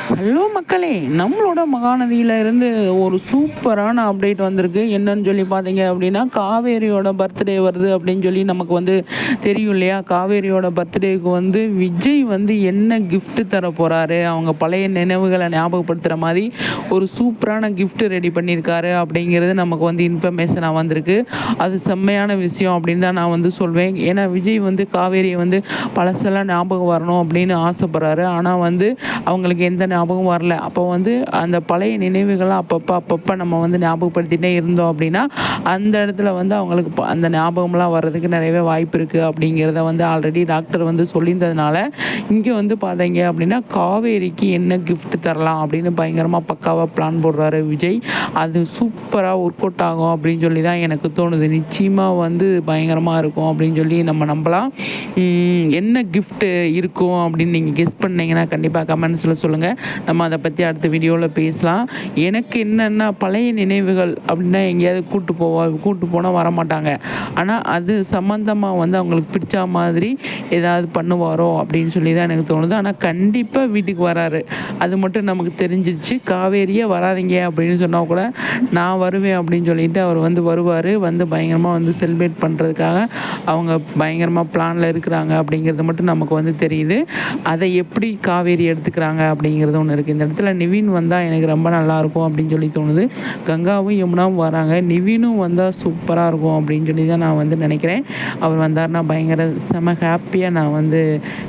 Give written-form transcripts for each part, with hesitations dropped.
Hello மக்களே, நம்மளோட மகாநதியில இருந்து ஒரு சூப்பரான அப்டேட் வந்திருக்கு. என்னன்னு சொல்லி பார்த்தீங்க அப்படின்னா, காவேரியோட பர்த்டே வருது அப்படின்னு சொல்லி நமக்கு வந்து தெரியும் இல்லையா? காவேரியோட பர்த்டேக்கு வந்து விஜய் வந்து என்ன gift தர போறாரு, அவங்க பழைய நினைவுகளை ஞாபகப்படுத்துகிற மாதிரி ஒரு சூப்பரான gift ரெடி பண்ணியிருக்காரு அப்படிங்கிறது நமக்கு வந்து இன்ஃபர்மேஷனாக வந்திருக்கு. அது செம்மையான விஷயம் அப்படின்னு தான் நான் வந்து சொல்வேன். ஏன்னா விஜய் வந்து காவேரியை வந்து பழசெல்லாம் ஞாபகம் வரணும் அப்படின்னு ஆசைப்படுறாரு. ஆனால் வந்து அவங்களுக்கு எந்த ஞாபகம் வரல. அப்போ வந்து அந்த பழைய நினைவுகளை அப்பப்போ நம்ம வந்து ஞாபகப்படுத்திகிட்டே இருந்தோம் அப்படின்னா அந்த இடத்துல வந்து அவங்களுக்கு அந்த ஞாபகம்லாம் வர்றதுக்கு நிறையவே வாய்ப்பு இருக்குது அப்படிங்கிறத வந்து ஆல்ரெடி டாக்டர் வந்து சொல்லியிருந்ததுனால இங்கே வந்து பார்த்தீங்க அப்படின்னா காவேரிக்கு என்ன கிஃப்ட் தரலாம் அப்படின்னு பயங்கரமாக பக்காவாக பிளான் போடுறாரு விஜய். அது சூப்பராக ஒர்க் அவுட் ஆகும் அப்படின்னு சொல்லி தான் எனக்கு தோணுது. நிச்சயமாக வந்து பயங்கரமாக இருக்கும் அப்படின்னு சொல்லி நம்ம நம்பலாம். என்ன கிஃப்ட்டு இருக்கும் அப்படின்னு நீங்கள் கெஸ் பண்ணீங்கன்னா கண்டிப்பாக கமெண்ட்ஸில் சொல்லுங்கள். நம்ம அதை பற்றி அடுத்த வீடியோவில் பேசலாம். எனக்கு என்னென்னா பழைய நினைவுகள் அப்படின்னா எங்கேயாவது கூட்டு போனால் வரமாட்டாங்க. ஆனால் அது சம்மந்தமாக வந்து அவங்களுக்கு பிடிச்ச மாதிரி ஏதாவது பண்ணுவாரோ அப்படின்னு சொல்லி தான் எனக்கு தோணுது. ஆனால் கண்டிப்பாக வீட்டுக்கு வராரு, அது மட்டும் நமக்கு தெரிஞ்சிருச்சு. காவேரியே வராதிங்க அப்படின்னு சொன்னால் கூட நான் வருவேன் அப்படின்னு சொல்லிட்டு அவர் வந்து வருவார். வந்து பயங்கரமாக வந்து செலிப்ரேட் பண்ணுறதுக்காக அவங்க பயங்கரமாக பிளானில் இருக்கிறாங்க அப்படிங்கிறது மட்டும் நமக்கு வந்து தெரியுது. அதை எப்படி காவேரி எடுத்துக்கிறாங்க அப்படிங்கிறது ஒன்று இருக்குது. இந்த இடத்துல நிவின் வந்தால் எனக்கு ரொம்ப நல்லாயிருக்கும் அப்படின்னு சொல்லி தோணுது. கங்காவும் யமுனாவும் வராங்க, நிவினும் வந்தால் சூப்பராக இருக்கும் அப்படின்னு சொல்லி தான் நான் வந்து நினைக்கிறேன். அவர் வந்தார்னா பயங்கர செம ஹாப்பியாக நான் வந்து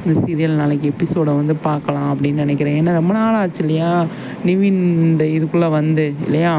இந்த சீரியல் நாளைக்கு எபிசோடை வந்து பார்க்கலாம் அப்படின்னு நினைக்கிறேன். ஏன்னா ரொம்ப நாள் ஆச்சு இல்லையா நிவின் இந்த இதுக்குள்ளே வந்து இல்லையா.